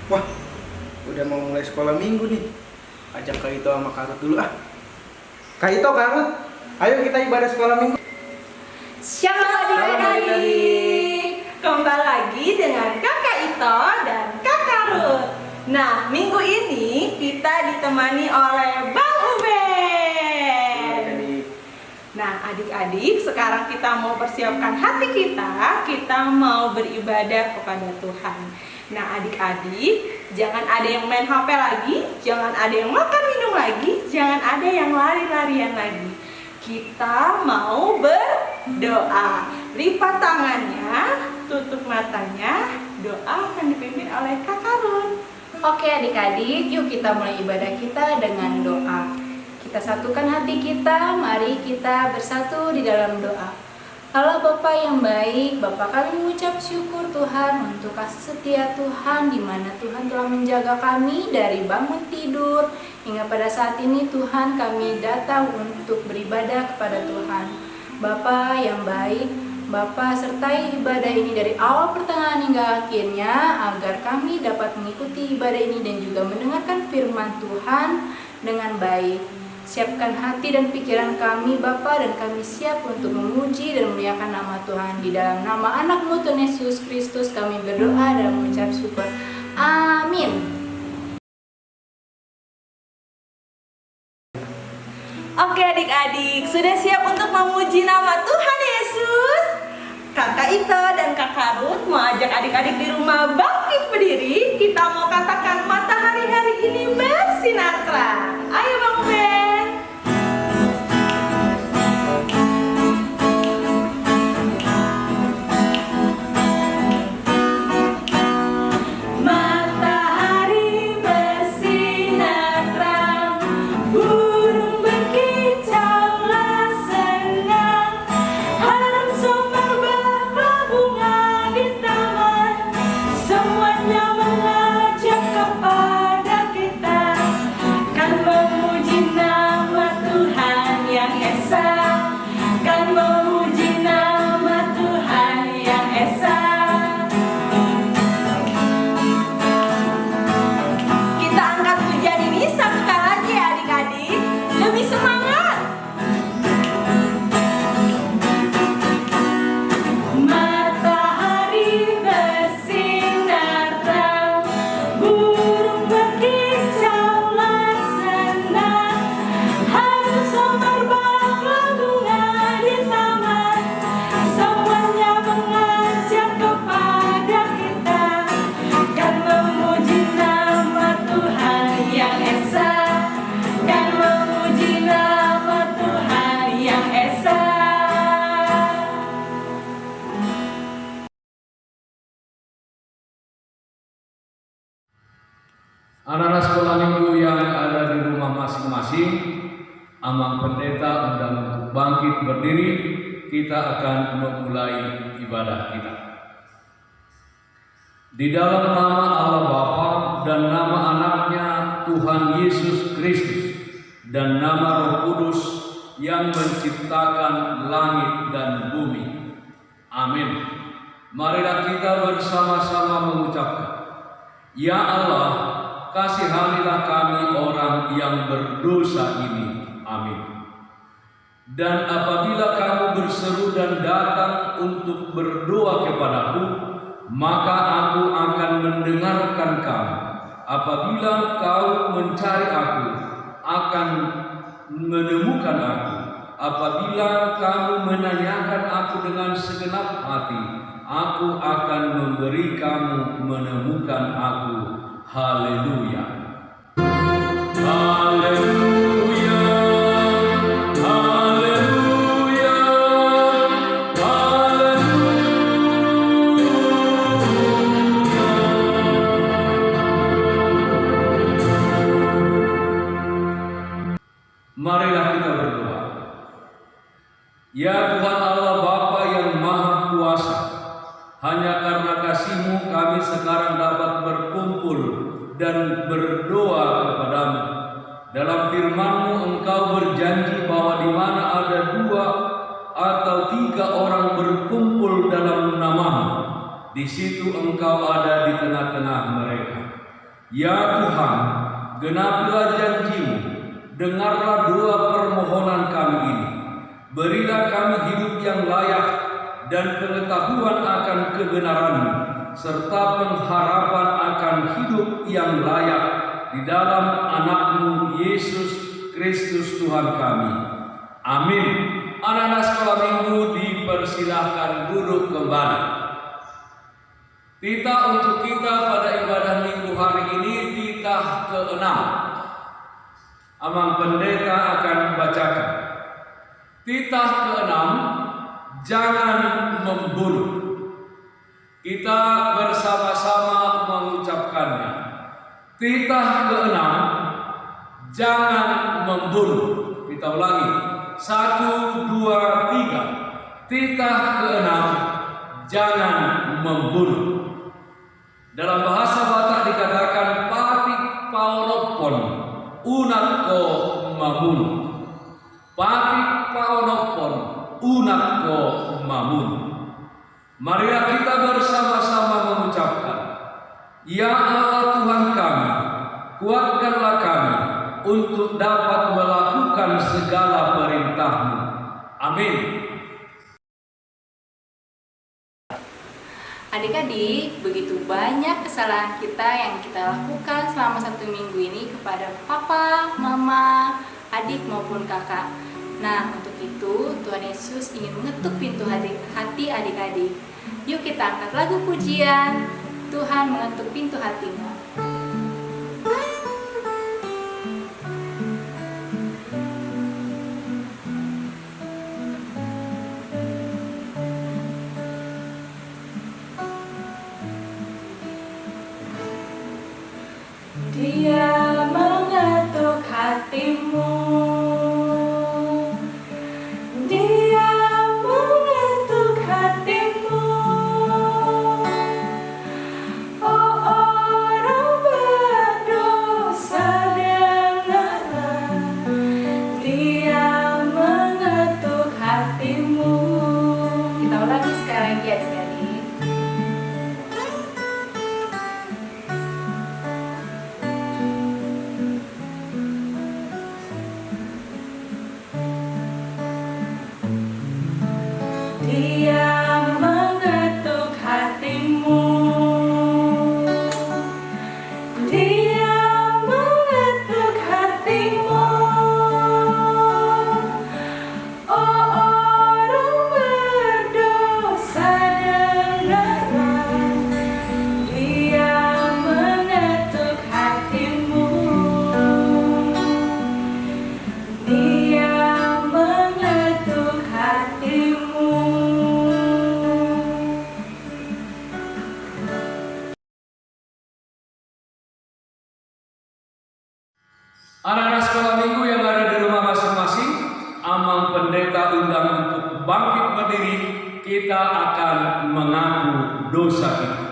Wah, udah mau mulai sekolah minggu nih. Ajak Kak Ito sama Karut dulu ah. Kak Ito, Karut, ayo kita ibadah sekolah minggu. Shalom adik-adik. Kembali lagi dengan Kakak Ito dan Kak Karut. Nah, minggu ini kita ditemani oleh Bang Uben. Nah, adik-adik, sekarang kita mau persiapkan hati kita. Kita mau beribadah kepada Tuhan. Nah, adik-adik, jangan ada yang main HP lagi, jangan ada yang makan minum lagi, jangan ada yang lari-larian lagi. Kita mau berdoa. Lipat tangannya, tutup matanya. Doa akan dipimpin oleh Kak Karun. Oke adik-adik, yuk kita mulai ibadah kita dengan doa. Kita satukan hati kita, mari kita bersatu di dalam doa. Allah Bapa yang baik, Bapa kami mengucap syukur Tuhan untuk kasih setia Tuhan, di mana Tuhan telah menjaga kami dari bangun tidur hingga pada saat ini. Tuhan, kami datang untuk beribadah kepada Tuhan. Bapa yang baik, Bapa sertai ibadah ini dari awal pertengahan hingga akhirnya, agar kami dapat mengikuti ibadah ini dan juga mendengarkan firman Tuhan dengan baik. Siapkan hati dan pikiran kami Bapa, dan kami siap untuk memuji dan memuliakan nama Tuhan. Di dalam nama anak-Mu Tuhan Yesus Kristus kami berdoa dan mengucap syukur. Amin. Oke adik-adik, sudah siap untuk memuji nama Tuhan Yesus? Kakak Ito dan Kak Karut mau ajak adik-adik di rumah bangkit berdiri. Kita mau katakan matahari hari ini bersinar terang. Ayo Bang Ben. Anak-anak sekolah minggu yang ada di rumah masing-masing, Amang Pendeta undang untuk bangkit berdiri. Kita akan memulai ibadah kita. Di dalam nama Allah Bapa dan nama anaknya Tuhan Yesus Kristus dan nama Roh Kudus yang menciptakan langit dan bumi. Amin. Marilah kita bersama-sama mengucapkan, Ya Allah, kasihanilah kami orang yang berdosa ini. Amin. Dan apabila kamu berseru dan datang untuk berdoa kepadaku, maka aku akan mendengarkan kamu. Apabila kau mencari aku, akan menemukan aku. Apabila kamu menanyakan aku dengan segenap hati, aku akan memberi kamu menemukan aku. Haleluya. Haleluya. Haleluya. Marilah kita berdoa. Ya Tuhan Allah Bapa yang Maha Kuasa, hanya karena kasih-Mu kami sekarang dapat berkumpul dan berdoa kepadamu. Dalam firman-Mu Engkau berjanji bahwa di mana ada 2 atau 3 orang berkumpul dalam nama-Mu, di situ Engkau ada di tengah-tengah mereka. Ya Tuhan, genapilah janji-Mu, dengarlah doa permohonan kami ini. Berilah kami hidup yang layak dan pengetahuan akan kebenaran-Mu, serta pengharapan akan hidup yang layak di dalam anak-Mu Yesus Kristus Tuhan kami. Amin. Anak-anak sekolah minggu dipersilahkan duduk kembali. Titah untuk kita pada ibadah minggu hari ini titah ke-6. Amang pendeta akan bacakan. Titah ke-6, jangan membunuh. Kita bersama-sama mengucapkannya. Titah ke-6, jangan membunuh. Kita ulangi. 1, 2, 3. Titah ke-6, jangan membunuh. Dalam bahasa Batak dikatakan patik paonopon unakko mabunuh. Patik paonopon unakko mabunuh. Marilah kita bersama-sama mengucapkan, Ya Allah Tuhan kami, kuatkanlah kami untuk dapat melakukan segala perintah-Mu. Amin. Adik-adik, begitu banyak kesalahan kita yang kita lakukan selama 1 minggu ini kepada papa, mama, adik maupun kakak. Nah, untuk itu Tuhan Yesus ingin mengetuk pintu hati adik-adik. Yuk kita angkat lagu pujian, Tuhan mengetuk pintu hatimu. Dia mengetuk hatimu. Dia mengetuk hatimu. Oh orang berdosa, dengarlah. Dia mengetuk hatimu. Kita ulangi sekali lagi adik-adik. Dia mengetuk hatimu. Dia mengetuk hatimu. Oh orang berdosa, dengarlah. Dia mengetuk hatimu. Dia mengetuk hatimu. Anak-anak sekolah minggu yang ada di rumah masing-masing, Amang pendeta undang untuk bangkit berdiri. Kita akan mengaku dosa kita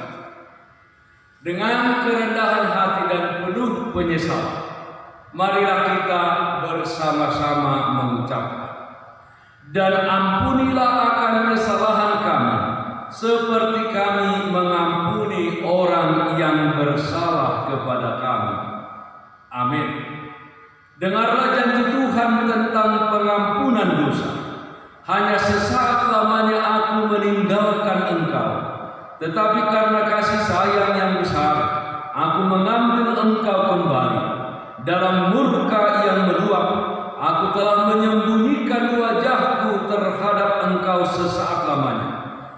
dengan kerendahan hati dan penuh penyesalan. Marilah kita bersama-sama mengucapkan, dan ampunilah akan kesalahan kami, seperti kami mengampuni orang yang bersalah kepada kami. Amin. Dengarlah janji Tuhan tentang pengampunan dosa. Hanya sesaat lamanya aku meninggalkan engkau, tetapi karena kasih sayang yang besar, aku mengambil engkau kembali. Dalam murka yang meluap, aku telah menyembunyikan wajahku terhadap engkau sesaat lamanya.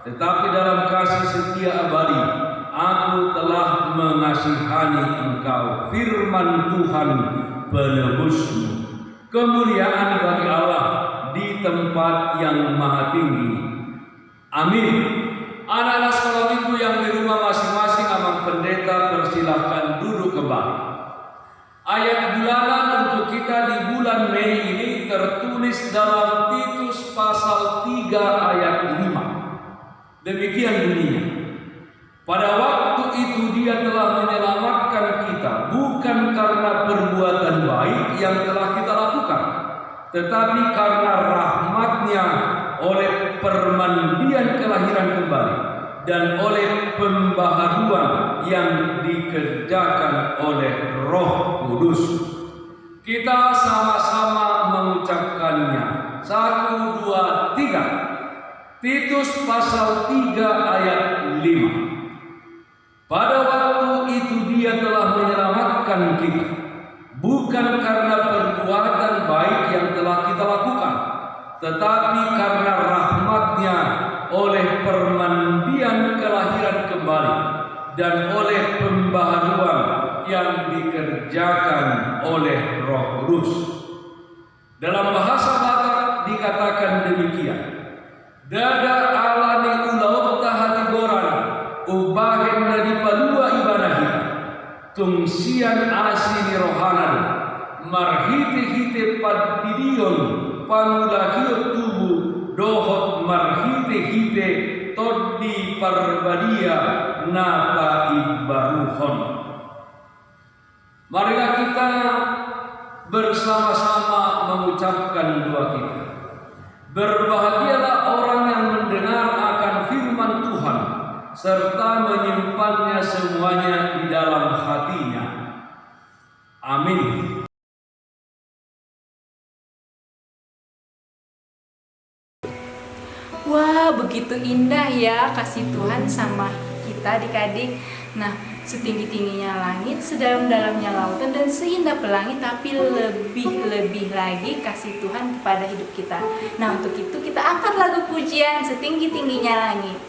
Tetapi dalam kasih setia abadi, aku telah mengasihani engkau. Firman Tuhan penebusmu. Kemuliaan bagi Allah di tempat yang maha tinggi. Amin. Anak-anak sekolah minggu yang di rumah masing-masing, Amang pendeta persilahkan duduk kembali. Ayat bulanan untuk kita di bulan Mei ini tertulis dalam Titus pasal 3 ayat 5. Demikian bunyinya. Pada waktu itu Dia telah menyelamatkan kita, bukan karena perbuatan baik yang telah kita lakukan, tetapi karena rahmat-Nya oleh permandian kelahiran kembali dan oleh pembaharuan yang dikerjakan oleh Roh Kudus. Kita sama-sama mengucapkannya. 1, 2, 3. Titus pasal 3 ayat 5. Pada waktu itu Dia telah menyelamatkan kita, bukan karena perbuatan baik yang telah kita lakukan, tetapi karena rahmat-Nya oleh permandian kelahiran kembali dan oleh pembaharuan yang dikerjakan oleh Roh Kudus. Dalam bahasa Batak dikatakan demikian: dada alani ulaut tahati goran ubahen dari palua ibadahi tungsian asini rohanan marhite-hite padidion pangulahiot tubuh dohot marhite-hite toddi parbadia napa ibaruhon. Marilah kita bersama-sama mengucapkan doa kita. Berbahagialah orang yang mendengar akan firman Tuhan serta menyimpannya semuanya di dalam hatinya. Amin. Wah, begitu indah ya kasih Tuhan sama kita adik-adik. Nah, setinggi-tingginya langit, sedalam-dalamnya lautan, dan seindah pelangi, tapi lebih-lebih lagi kasih Tuhan kepada hidup kita. Nah, untuk itu kita angkat lagu pujian Setinggi-tingginya Langit.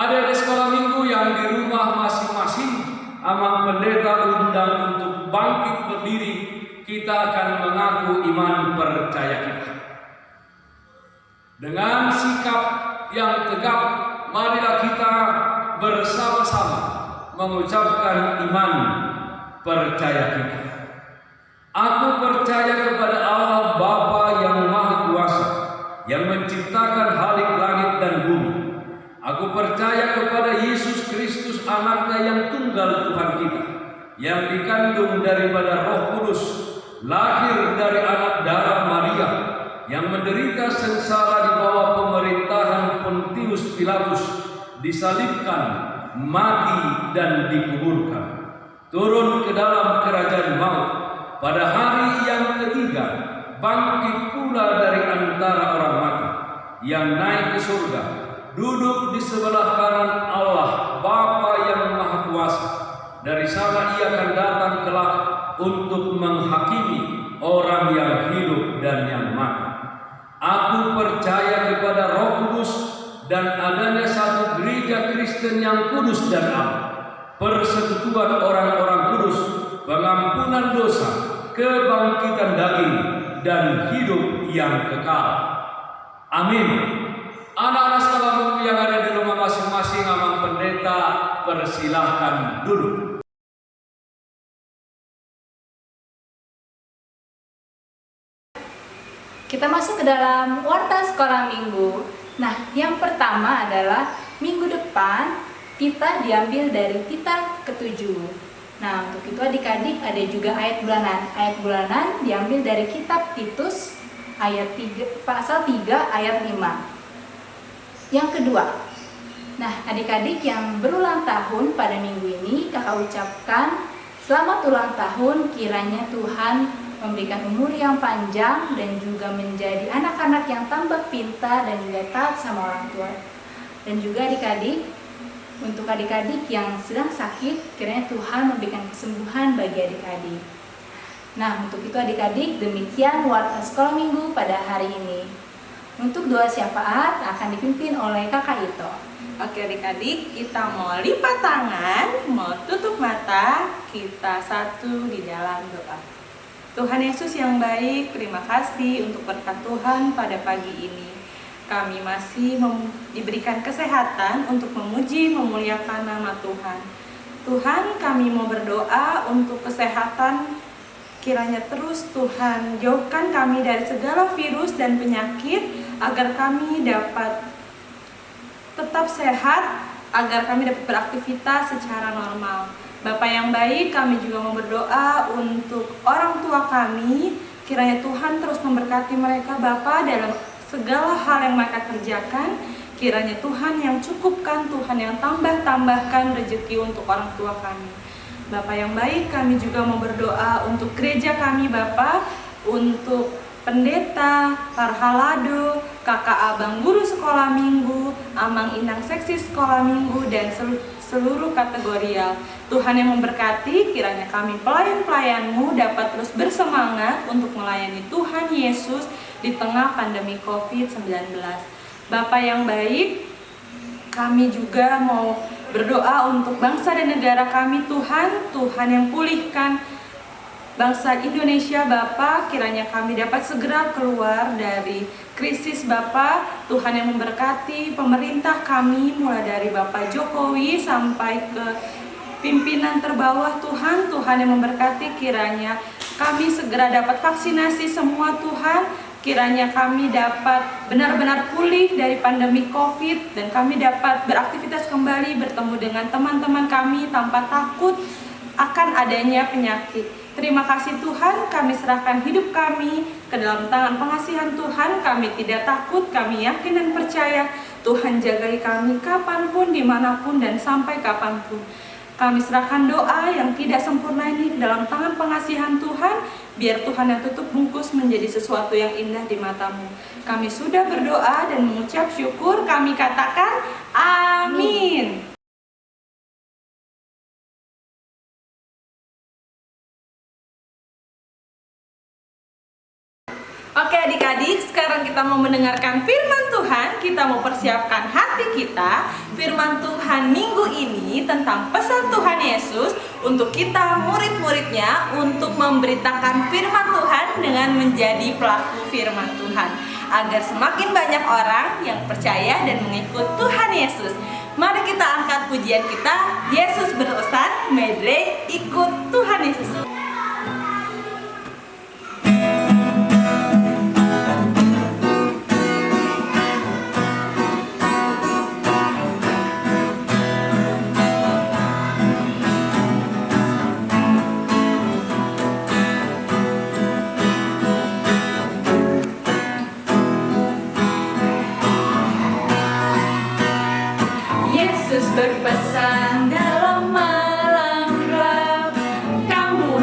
Adik-adik sekolah minggu yang di rumah masing-masing, Amang Pendeta undang untuk bangkit berdiri. Kita akan mengaku iman percaya kita. Dengan sikap yang tegap, marilah kita bersama-sama mengucapkan iman percaya kita. Aku percaya kepada Allah Bapa yang Maha Kuasa, yang menciptakan halik langit dan bumi. Aku percaya kepada Yesus Kristus, anaknya yang tunggal Tuhan kita, yang dikandung daripada Roh Kudus, lahir dari anak darah Maria, yang menderita sengsara di bawah pemerintahan Pontius Pilatus, disalibkan, mati dan dikuburkan, turun ke dalam kerajaan maut, pada hari yang ketiga bangkit pula dari antara orang mati, yang naik ke surga, duduk di sebelah kanan Allah Bapa yang Maha Kuasa. Dari sana Ia akan datang kelak untuk menghakimi orang yang hidup dan yang mati. Aku percaya kepada Roh Kudus, dan adanya satu gereja Kristen yang kudus dan am, persekutuan orang-orang kudus, pengampunan dosa, kebangkitan daging, dan hidup yang kekal. Amin. Anak-anak sekolah minggu yang ada di rumah masing-masing, Amang Pendeta persilahkan duduk. Kita masuk ke dalam warta sekolah minggu. Nah, yang pertama adalah minggu depan kita diambil dari Tita ke-7. Nah, untuk itu adik-adik ada juga ayat bulanan. Ayat bulanan diambil dari kitab Titus ayat 3, pasal 3 ayat 5. Yang kedua, nah adik-adik yang berulang tahun pada minggu ini, kakak ucapkan selamat ulang tahun, kiranya Tuhan memberikan umur yang panjang dan juga menjadi anak-anak yang tambah pintar dan juga taat sama orang tua. Dan juga adik-adik, untuk adik-adik yang sedang sakit, kiranya Tuhan memberikan kesembuhan bagi adik-adik. Nah, untuk itu adik-adik, demikian warta sekolah minggu pada hari ini. Untuk doa syafaat akan dipimpin oleh Kakak Ito. Oke adik-adik, kita mau lipat tangan, mau tutup mata, kita satu di dalam doa. Tuhan Yesus yang baik, terima kasih untuk berkat Tuhan pada pagi ini. Kami masih diberikan kesehatan untuk memuji, memuliakan nama Tuhan. Tuhan, kami mau berdoa untuk kesehatan. Kiranya terus Tuhan jauhkan kami dari segala virus dan penyakit, agar kami dapat tetap sehat, agar kami dapat beraktivitas secara normal. Bapak yang baik, kami juga mau berdoa untuk orang tua kami. Kiranya Tuhan terus memberkati mereka Bapak dalam segala hal yang mereka kerjakan. Kiranya Tuhan yang cukupkan, Tuhan yang tambahkan rezeki untuk orang tua kami. Bapak yang baik, kami juga mau berdoa untuk gereja kami Bapak, untuk pendeta, parhalado, kakak abang guru sekolah minggu, amang inang seksi sekolah minggu, dan seluruh kategorial. Tuhan yang memberkati, kiranya kami pelayan-pelayan-Mu dapat terus bersemangat untuk melayani Tuhan Yesus di tengah pandemi COVID-19. Bapak yang baik, kami juga mau berdoa untuk bangsa dan negara kami Tuhan, Tuhan yang pulihkan bangsa Indonesia Bapak, kiranya kami dapat segera keluar dari krisis Bapak. Tuhan yang memberkati pemerintah kami mulai dari Bapak Jokowi sampai ke pimpinan terbawah Tuhan. Tuhan yang memberkati, kiranya kami segera dapat vaksinasi semua Tuhan. Kiranya kami dapat benar-benar pulih dari pandemi COVID dan kami dapat beraktivitas kembali, bertemu dengan teman-teman kami tanpa takut akan adanya penyakit. Terima kasih Tuhan, kami serahkan hidup kami ke dalam tangan pengasihan Tuhan. Kami tidak takut, kami yakin dan percaya Tuhan jagai kami kapanpun, dimanapun, dan sampai kapanpun. Kami serahkan doa yang tidak sempurna ini ke dalam tangan pengasihan Tuhan, biar Tuhan yang tutup bungkus menjadi sesuatu yang indah di mata-Mu. Kami sudah berdoa dan mengucap syukur, kami katakan amin. Oke adik-adik, sekarang kita mau mendengarkan firman Tuhan. Kita mau persiapkan hati kita. Firman Tuhan minggu ini tentang pesan Tuhan Yesus untuk kita murid-muridnya, untuk memberitakan firman Tuhan dengan menjadi pelaku firman Tuhan, agar semakin banyak orang yang percaya dan mengikut Tuhan Yesus. Mari kita angkat pujian kita. Yesus berpesan, medre ikut Tuhan Yesus. Berpesan dalam malam gelap, kamu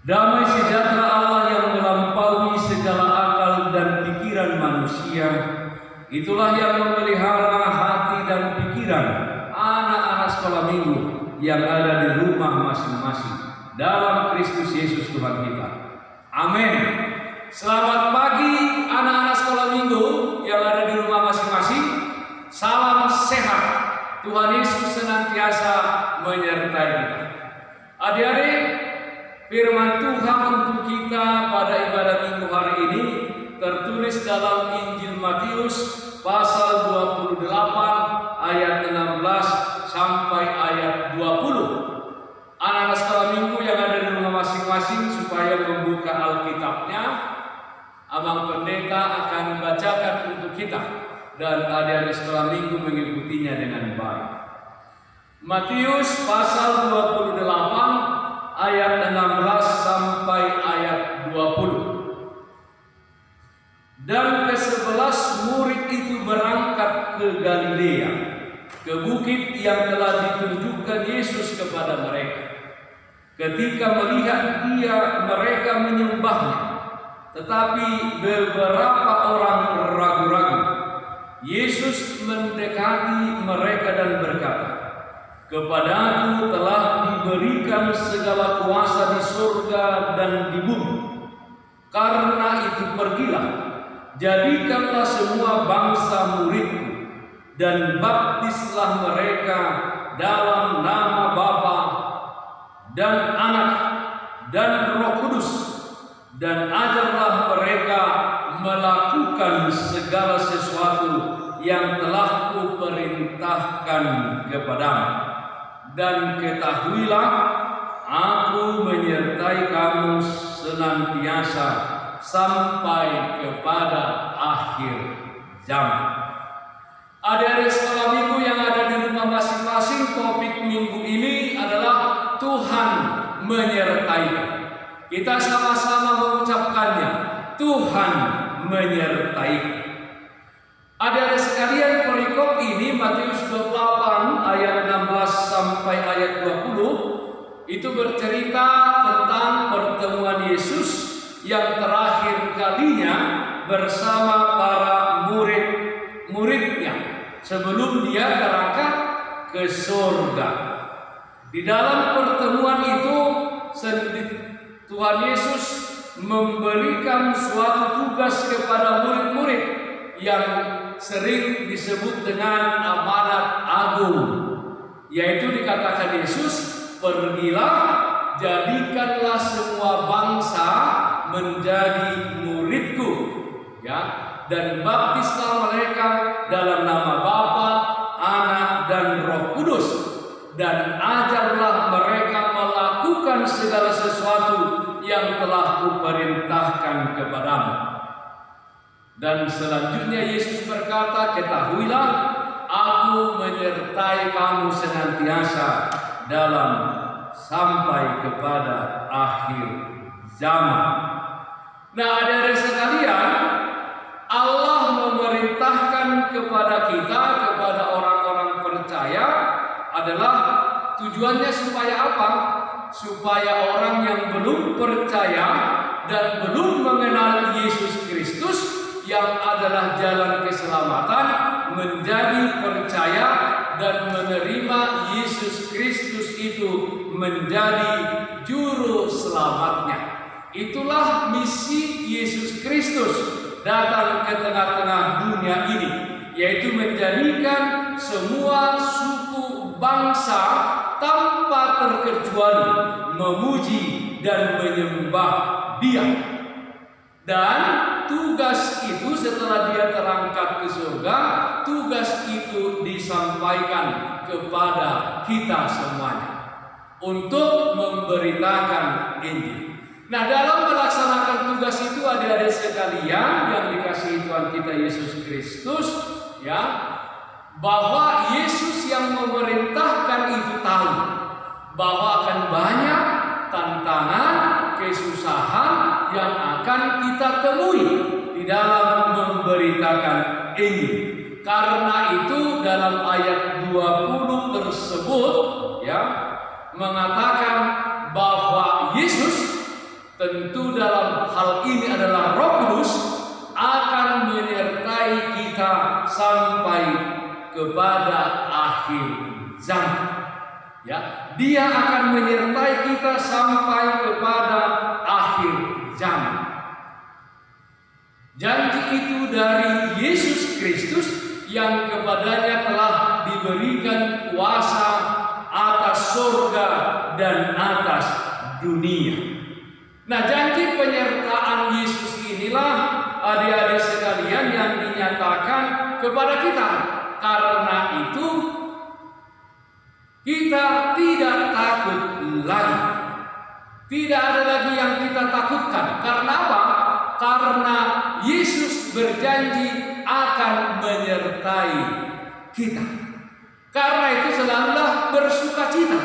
Damai sejahtera Allah yang melampaui segala akal dan pikiran manusia, itulah yang memelihara hati dan pikiran anak-anak sekolah minggu yang ada di rumah masing-masing dalam Kristus Yesus Tuhan kita. Amin. Selamat pagi anak-anak sekolah minggu yang ada di rumah masing-masing. Salam sehat. Tuhan Yesus senantiasa menyertai kita. Adik-adik, firman Tuhan untuk kita pada ibadah minggu hari ini tertulis dalam Injil Matius pasal 28 ayat 16 sampai ayat 20. Anak-anak sekolah minggu yang ada di rumah masing-masing supaya membuka Alkitabnya, Abang Pendeta akan bacakan untuk kita dan adik-adik sekolah minggu mengikutinya dengan baik. Matius pasal 28 ayat 16 sampai ayat 20. Dan ke-11 murid itu berangkat ke Galilea, ke bukit yang telah ditunjukkan Yesus kepada mereka. Ketika melihat mereka menyembahnya, tetapi beberapa orang ragu-ragu. Yesus mendekati mereka dan berkata, "Kepadaku telah diberikan segala kuasa di surga dan di bumi. Karena itu pergilah, jadikanlah semua bangsa muridku, dan baptislah mereka dalam nama Bapa dan Anak dan Roh Kudus, dan ajarlah mereka melakukan segala sesuatu yang telah kuperintahkan kepadamu. Dan ketahuilah, aku menyertai kamu senantiasa sampai kepada akhir zaman." Adik-adik sekolah minggu yang ada di rumah masing-masing, topik minggu ini adalah Tuhan menyertai. Kita sama-sama mengucapkannya, Tuhan menyertai. Adik-adik sekalian, perikop ini Matius 28 ayat 16 sampai ayat 20 itu bercerita tentang pertemuan Yesus yang terakhir kalinya bersama para murid-muridnya sebelum dia berangkat ke surga. Di dalam pertemuan itu Tuhan Yesus memberikan suatu tugas kepada murid-murid yang sering disebut dengan amanat agung, yaitu dikatakan Yesus, "Pergilah, jadikanlah semua bangsa menjadi muridku, ya, dan baptislah mereka dalam nama Bapa, Anak dan Roh Kudus, dan ajarlah mereka melakukan segala sesuatu yang telah kuperintahkan kepadamu." Dan selanjutnya Yesus berkata, "Ketahuilah, aku menyertai kamu senantiasa dalam sampai kepada akhir zaman." Nah, adik-adik sekalian, Allah memerintahkan kepada kita, kepada orang-orang percaya, adalah tujuannya supaya apa? Supaya orang yang belum percaya dan belum mengenal Yesus Kristus yang adalah jalan keselamatan menjadi percaya dan menerima Yesus Kristus itu menjadi juru selamatnya. Itulah misi Yesus Kristus datang ke tengah-tengah dunia ini, yaitu menjadikan semua suku bangsa tanpa terkecuali memuji dan menyembah Dia. Dan tugas itu setelah dia terangkat ke surga, tugas itu disampaikan kepada kita semuanya untuk memberitakan Injil. Nah, dalam melaksanakan tugas itu, adik-adik sekalian yang dikasihi Tuhan kita Yesus Kristus, ya, bahwa Yesus yang memerintahkan itu tahu bahwa akan banyak tantangan, kesusahan yang akan kita temui di dalam memberitakan Injil. Karena itu dalam ayat 20 tersebut, ya, mengatakan bahwa Yesus tentu dalam hal ini adalah Roh Kudus, akan menyertai kita sampai kepada akhir zaman. Ya, Dia akan menyertai kita sampai kepada akhir zaman. Janji itu dari Yesus Kristus yang kepadanya telah diberikan kuasa atas surga dan atas dunia. Nah, janji penyertaan Yesus inilah adik-adik sekalian yang dinyatakan kepada kita. Karena itu kita tidak takut lagi. Tidak ada lagi yang kita takutkan. Karena apa? Karena Yesus berjanji akan menyertai kita. Karena itu selalulah bersukacita,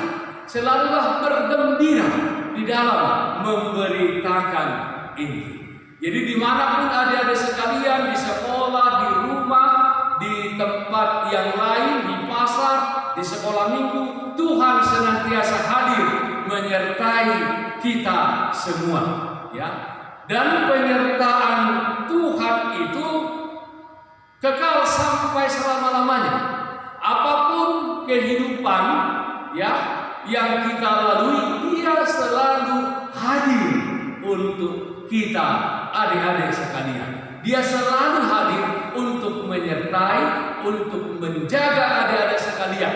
selalulah bergembira di dalam memberitakan Injil. Jadi dimanapun adik-adik sekalian, di sekolah, di rumah, di tempat yang lain, di pasar, di sekolah minggu, Tuhan senantiasa hadir menyertai kita semua, ya. Dan penyertaan Tuhan itu kekal sampai selama-lamanya. Apapun kehidupan, ya, yang kita lalui, Dia selalu hadir untuk kita, adik-adik sekalian. Dia selalu hadir untuk menyertai, untuk menjaga adik-adik sekalian.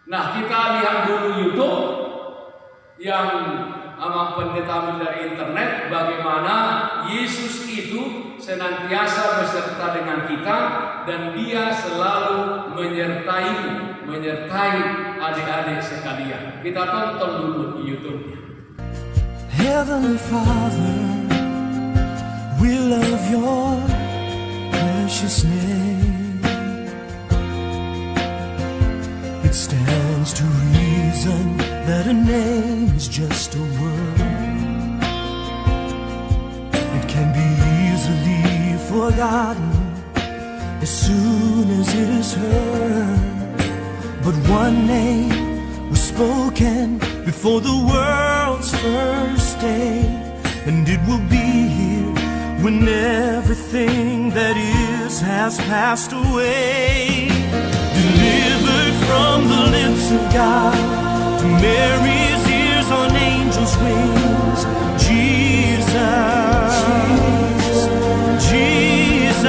Nah, kita lihat dulu YouTube yang sama pendeta ambil dari internet, bagaimana Yesus itu senantiasa beserta dengan kita dan Dia selalu menyertai adik-adik sekalian. Kita tonton dulu di YouTube-nya. Heavenly Father, we love your precious name. It stands to reason that a name is just a word. It can be easily forgotten as soon as it is heard. But one name was spoken before the world's first day, and it will be here when everything that is has passed away. Delivered from the lips of God to Mary's ears on angels' wings, Jesus, Jesus,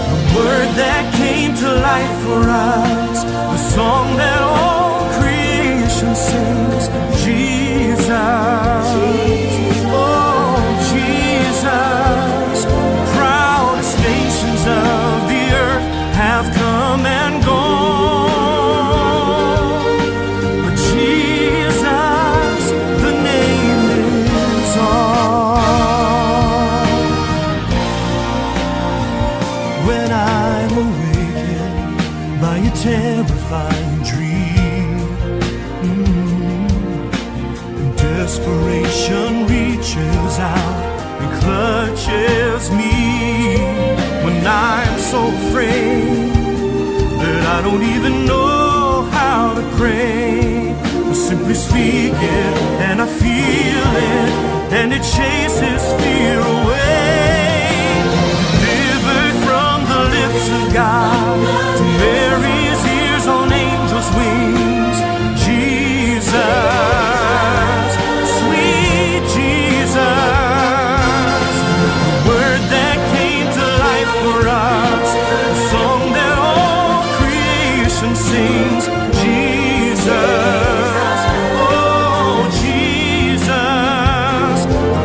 the word that came to life for us, the song that all creation sings, Jesus, oh Jesus, the proudest nations of the earth have come and gone, but Jesus, the name lives on. When I'm awakened by a terrifying dream, and desperation reaches out and clutches me, when I'm so afraid that I don't even know how to pray, I simply speak it and I feel it, and it chases fear away. Delivered from the lips of God to Mary's ears on angels' wings, Jesus, sweet Jesus, the word that came to life for us, the song that all creation sings, Jesus, oh Jesus, the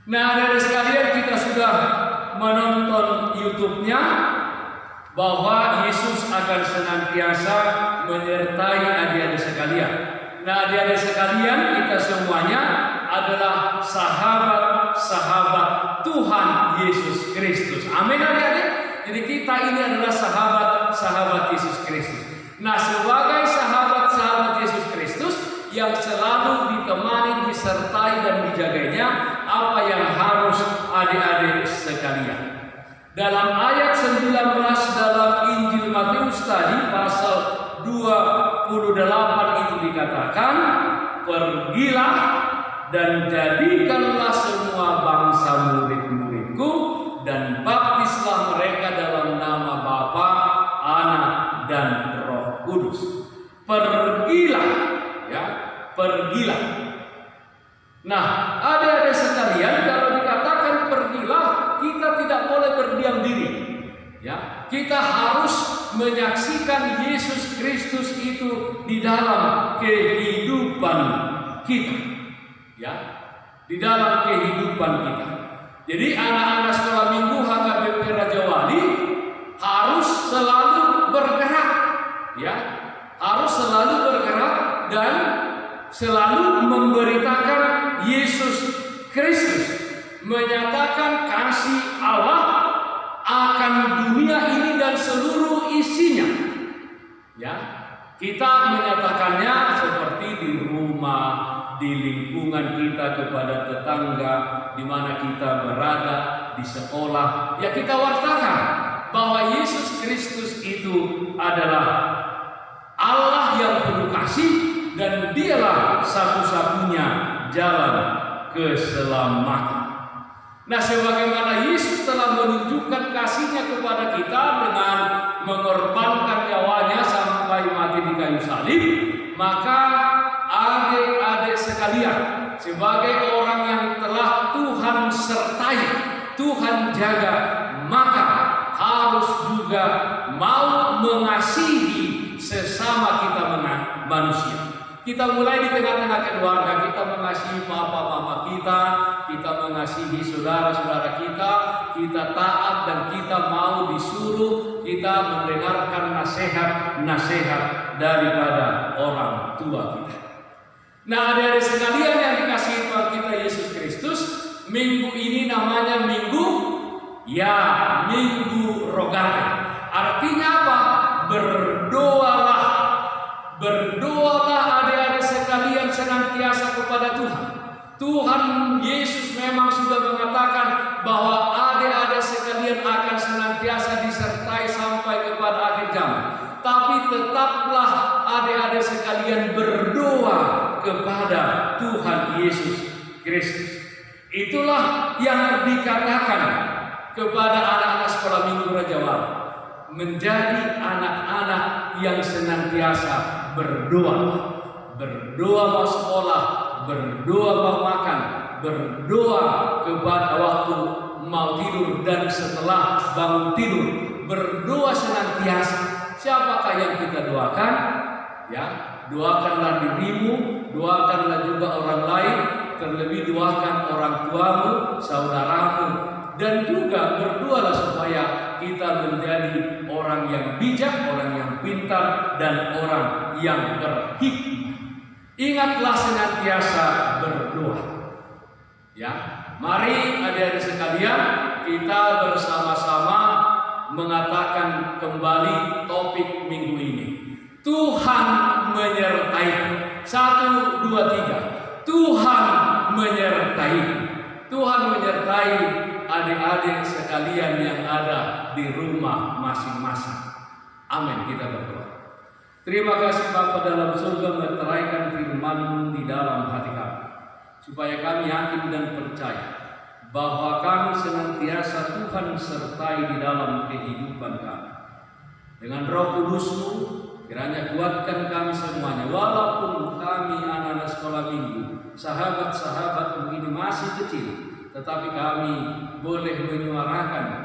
Nah, dari sekalian kita sudah menonton YouTube-nya bahwa Yesus akan senantiasa menyertai adik-adik sekalian. Nah, adik-adik sekalian, kita semuanya adalah sahabat-sahabat Tuhan Yesus Kristus. Amin, adik-adik. Jadi kita ini adalah sahabat-sahabat Yesus Kristus. Nah, sebagai sahabat-sahabat Yesus Kristus yang selalu ditemani, disertai dan dijaganya, apa yang harus adik-adik sekalian? Dalam ayat 19 dalam Injil Matius tadi pasal 28 itu dikatakan, pergilah dan jadikanlah semua bangsa murid-muridku dan baptislah mereka dalam nama Bapa, Anak dan Roh Kudus. Pergilah, ya, pergilah. Nah, adik-adik sekalian, kalau dikatakan pergilah, kita tidak boleh berdiam diri. Ya, kita harus menyaksikan Yesus Kristus itu di dalam kehidupan kita. Ya, di dalam kehidupan kita. Jadi anak-anak sekolah minggu HKBP Raja Wali harus selalu bergerak, ya, harus selalu bergerak dan selalu memberitakan Yesus Kristus, menyatakan kasih Allah akan dunia ini dan seluruh isinya. Ya, kita menyatakannya seperti di rumah, di lingkungan kita, kepada tetangga, di mana kita berada, di sekolah. Ya, kita wartakan bahwa Yesus Kristus itu adalah Allah yang penuh kasih dan dialah satu-satunya jalan keselamatan. Nah, sebagaimana Yesus telah menunjukkan kasihnya kepada kita dengan mengorbankan nyawanya sampai mati di kayu salib, maka adik-adik sekalian, sebagai orang yang telah Tuhan sertai, Tuhan jaga, maka harus juga mau mengasihi sesama kita manusia. Kita mulai di tengah-tengah keluarga, kita mengasihi papa mama kita, kita mengasihi saudara-saudara kita taat dan kita mau disuruh, kita mendengarkan nasihat-nasihat daripada orang tua kita. Nah, adik-adik sekalian yang dikasihi Tuhan kita Yesus Kristus, minggu ini namanya Minggu Rogate. Artinya apa? Berdoalah. Berdoalah adik-adik sekalian senantiasa kepada Tuhan. Tuhan Yesus memang sudah mengatakan bahwa adik-adik sekalian akan senantiasa disertai sampai kepada akhir zaman. Tapi tetaplah adik-adik sekalian berdoa kepada Tuhan Yesus Kristus. Itulah yang dikatakan kepada anak-anak sekolah minggu Raja Wali, menjadi anak-anak yang senantiasa berdoa. Berdoa mau sekolah, berdoa mau makan, berdoa kepada waktu mau tidur dan setelah bangun tidur, berdoa senantiasa. Siapakah yang kita doakan? Ya, doakanlah dirimu, doakanlah juga orang lain, terlebih doakan orang tuamu, saudaramu, dan juga berdoalah supaya kita menjadi orang yang bijak, orang yang pintar, dan orang yang berhikmah. Ingatlah senantiasa berdoa. Ya, mari adik-adik sekalian, kita bersama-sama mengatakan kembali topik minggu ini. Tuhan menyertai. 1, 2, 3. Tuhan menyertai. Tuhan menyertai adik-adik sekalian yang ada di rumah masing-masing. Amin. Kita berdoa. Terima kasih Bapa dalam surga, meteraikan firman-Mu di dalam hati kami, supaya kami yakin dan percaya bahwa kami senantiasa Tuhan sertai di dalam kehidupan kami. Dengan Roh Kudus-Mu, kiranya kuatkan kami semuanya, walaupun kami anak-anak sekolah minggu, sahabat-sahabat-Mu ini masih kecil, tetapi kami boleh menyuarakan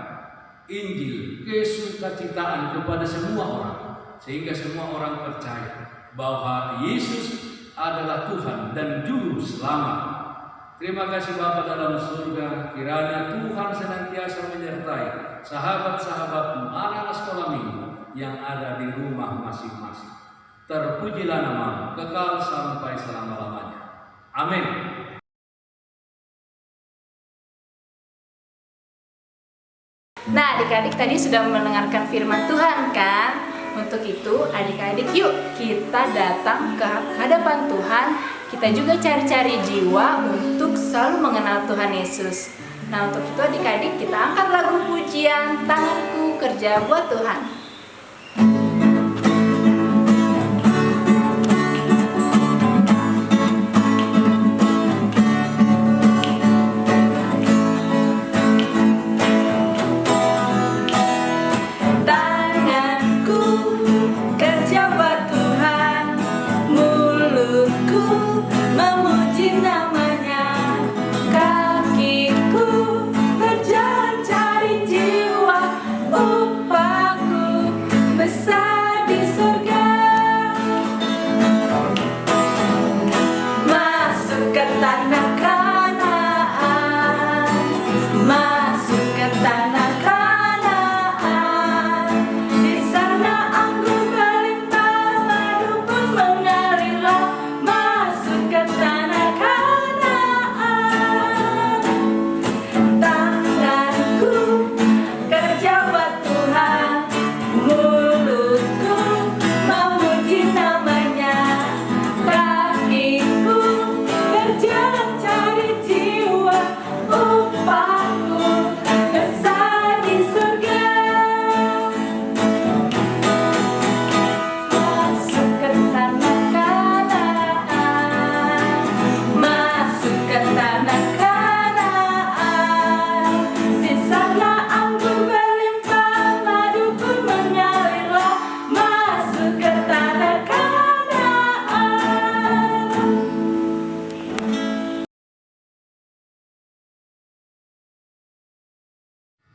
Injil kesukacitaan kepada semua orang, sehingga semua orang percaya bahwa Yesus adalah Tuhan dan Juru Selamat. Terima kasih Bapa dalam surga, kiranya Tuhan senantiasa menyertai sahabat-sahabatmu anak sekolah minggu yang ada di rumah masing-masing. Terpujilah namamu, kekal sampai selama-lamanya. Amin. Nah, adik-adik tadi sudah mendengarkan firman Tuhan kan? Untuk itu, adik-adik yuk kita datang ke hadapan Tuhan. Kita juga cari-cari jiwa untuk selalu mengenal Tuhan Yesus. Nah, untuk itu adik-adik kita angkat lagu pujian Tanganku Kerja Buat Tuhan.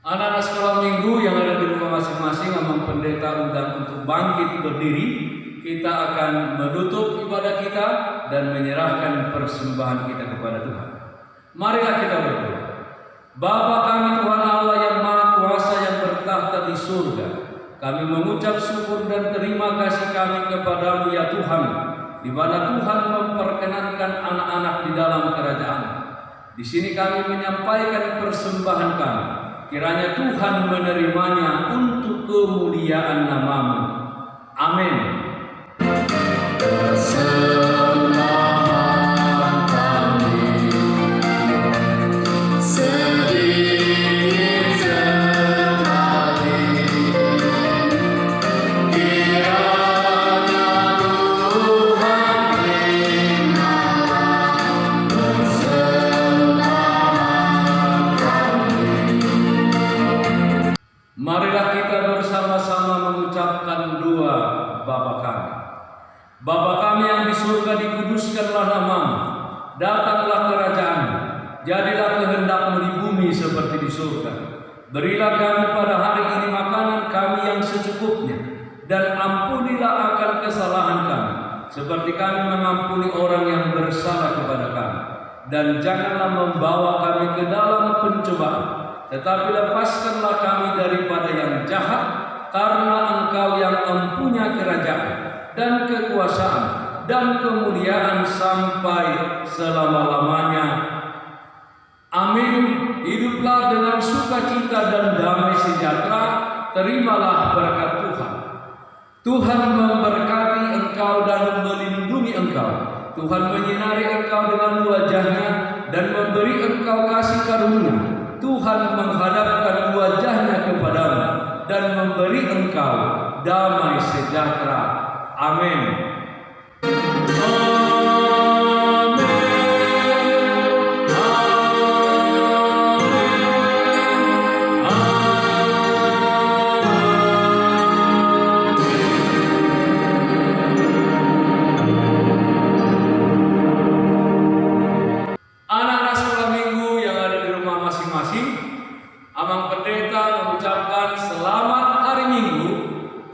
Anak-anak sekolah minggu yang ada di rumah masing-masing, Amang Pendeta undang untuk bangkit berdiri. Kita akan menutup ibadah kita dan menyerahkan persembahan kita kepada Tuhan. Marilah kita berdoa. Bapa kami Tuhan Allah yang Maha Kuasa yang bertahta di surga, kami mengucap syukur dan terima kasih kami kepadamu ya Tuhan, di mana Tuhan memperkenankan anak-anak di dalam kerajaan. Di sini kami menyampaikan persembahan kami. Kiranya Tuhan menerimanya untuk kemuliaan nama-Mu. Amin. Marilah kita bersama-sama mengucapkan doa Bapa kami. Bapa kami yang di surga, dikuduskanlah nama-Mu, datanglah kerajaan-Mu, jadilah kehendak-Mu di bumi seperti di surga. Berilah kami pada hari ini makanan kami yang secukupnya, dan ampunilah akan kesalahan kami, seperti kami mengampuni orang yang bersalah kepada kami. Dan janganlah membawa kami ke dalam pencobaan, tetapi lepaskanlah kami daripada yang jahat, karena Engkau yang mempunyai kerajaan dan kekuasaan dan kemuliaan sampai selama-lamanya. Amin. Hiduplah dengan sukacita dan damai sejahtera. Terimalah berkat Tuhan. Tuhan memberkati engkau dan melindungi engkau. Tuhan menyinari engkau dengan wajah-Nya dan memberi engkau kasih karunia. Tuhan menghadapkan wajah-Nya kepadamu dan memberi engkau damai sejahtera. Amin. Anak-anak sekolah minggu yang ada di rumah masing-masing, Amang Pendeta mengucapkan selamat hari Minggu,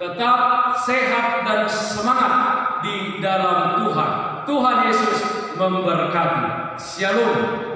tetap sehat dan semangat di dalam Tuhan. Tuhan Yesus memberkati. Shalom.